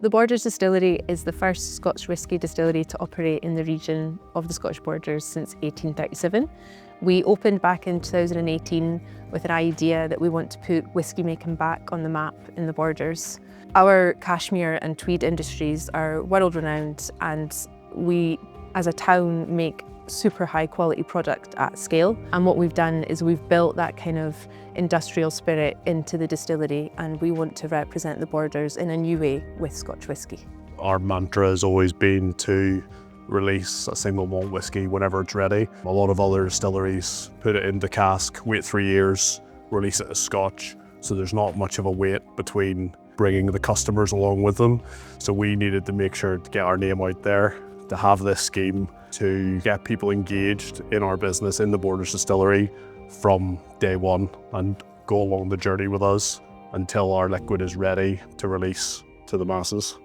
The Borders Distillery is the first Scotch whisky distillery to operate in the region of the Scottish Borders since 1837. We opened back in 2018 with an idea that we want to put whisky making back on the map in the Borders. Our cashmere and tweed industries are world renowned, and we as a town make super high quality product at scale. And what we've done is we've built that kind of industrial spirit into the distillery, and we want to represent the Borders in a new way with Scotch whisky. Our mantra has always been to release a single malt whisky whenever it's ready. A lot of other distilleries put it into cask, wait 3 years, release it as Scotch. So there's not much of a wait between bringing the customers along with them. So we needed to make sure to get our name out there, to have this scheme, to get people engaged in our business in the Borders Distillery from day one and go along the journey with us until our liquid is ready to release to the masses.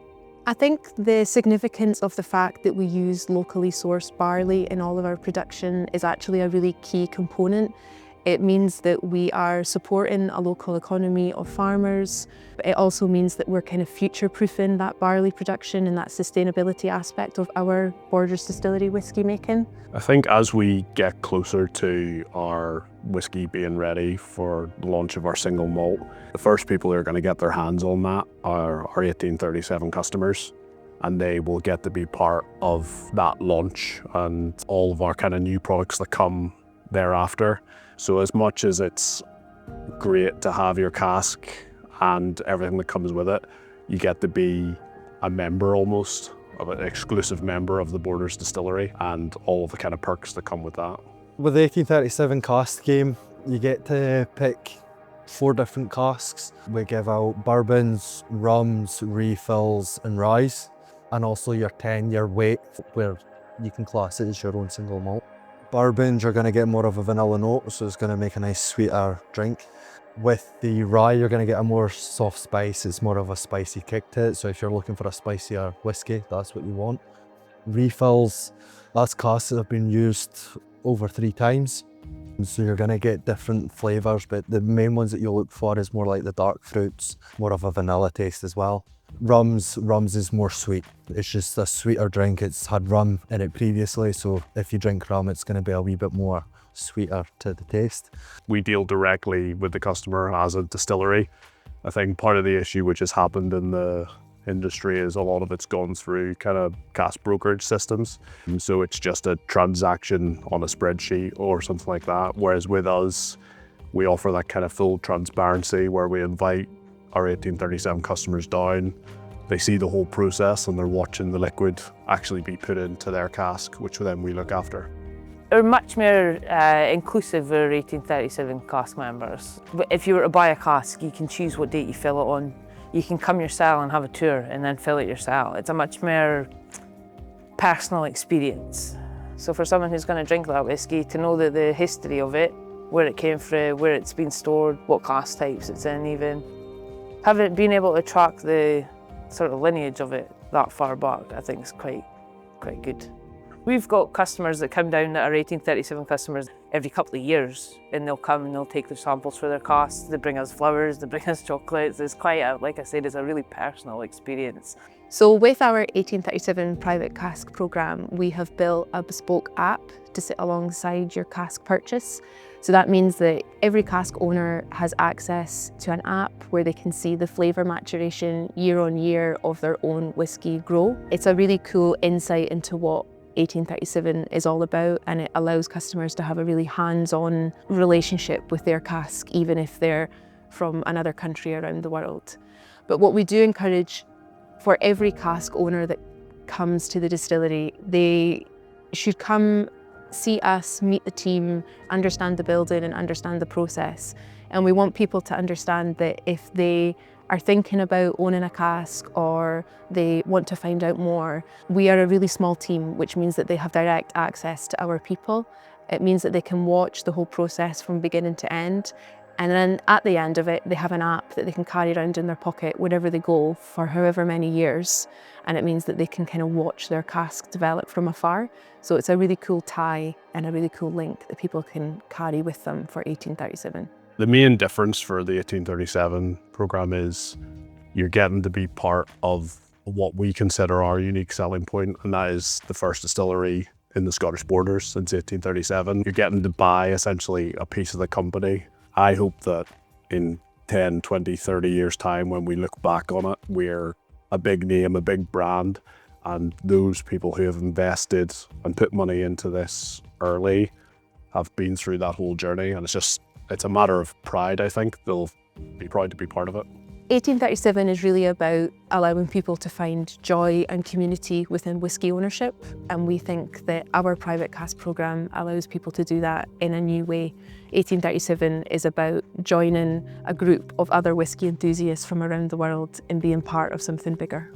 I think the significance of the fact that we use locally sourced barley in all of our production is actually a really key component. It means that we are supporting a local economy of farmers. It also means that we're kind of future-proofing that barley production and that sustainability aspect of our Borders Distillery whisky making. I think as we get closer to our whisky being ready for the launch of our single malt, the first people who are going to get their hands on that are our 1837 customers, and they will get to be part of that launch and all of our kind of new products that come thereafter. So as much as it's great to have your cask and everything that comes with it, you get to be a member almost, of an exclusive member of the Borders Distillery and all of the kind of perks that come with that. With the 1837 cask scheme, you get to pick 4 different casks. We give out bourbons, rums, refills and ryes, and also your 10-year weight where you can class it as your own single malt. Bourbons, you're going to get more of a vanilla note, so it's going to make a nice sweeter drink. With the rye, you're going to get a more soft spice. It's more of a spicy kick to it, so if you're looking for a spicier whiskey, that's what you want. Refills, that's casks that have been used over 3 times. So you're going to get different flavours, but the main ones that you'll look for is more like the dark fruits, more of a vanilla taste as well. Rums is more sweet. It's just a sweeter drink. It's had rum in it previously, so if you drink rum, it's going to be a wee bit more sweeter to the taste. We deal directly with the customer as a distillery. I think part of the issue which has happened in the industry is a lot of it's gone through kind of cask brokerage systems. So it's just a transaction on a spreadsheet or something like that. Whereas with us, we offer that kind of full transparency where we invite our 1837 customers down. They see the whole process and they're watching the liquid actually be put into their cask, which then we look after. We're much more inclusive of our 1837 cask members. If you were to buy a cask, you can choose what date you fill it on. You can come yourself and have a tour and then fill it yourself. It's a much more personal experience. So for someone who's going to drink that whisky, to know that the history of it, where it came from, where it's been stored, what cask types it's in even, being able to track the sort of lineage of it that far back, I think is quite good. We've got customers that come down that are 1837 customers every couple of years, and they'll come and they'll take their samples for their casks. They bring us flowers, they bring us chocolates. It's quite like I said, it's a really personal experience. So with our 1837 private cask programme, we have built a bespoke app to sit alongside your cask purchase. So that means that every cask owner has access to an app where they can see the flavour maturation year on year of their own whisky grow. It's a really cool insight into what 1837 is all about, and it allows customers to have a really hands-on relationship with their cask, even if they're from another country around the world. But what we do encourage for every cask owner that comes to the distillery, they should come see us, meet the team, understand the building and understand the process. And we want people to understand that if they are thinking about owning a cask or they want to find out more, we are a really small team, which means that they have direct access to our people. It means that they can watch the whole process from beginning to end. And then at the end of it, they have an app that they can carry around in their pocket wherever they go for however many years. And it means that they can kind of watch their cask develop from afar. So it's a really cool tie and a really cool link that people can carry with them for 1837. The main difference for the 1837 programme is you're getting to be part of what we consider our unique selling point, and that is the first distillery in the Scottish borders since 1837. You're getting to buy essentially a piece of the company. I hope that in 10, 20, 30 years time, when we look back on it, we're a big name, a big brand, and those people who have invested and put money into this early have been through that whole journey, and it's a matter of pride. I think they'll be proud to be part of it. 1837 is really about allowing people to find joy and community within whisky ownership, and we think that our private cask programme allows people to do that in a new way. 1837 is about joining a group of other whisky enthusiasts from around the world and being part of something bigger.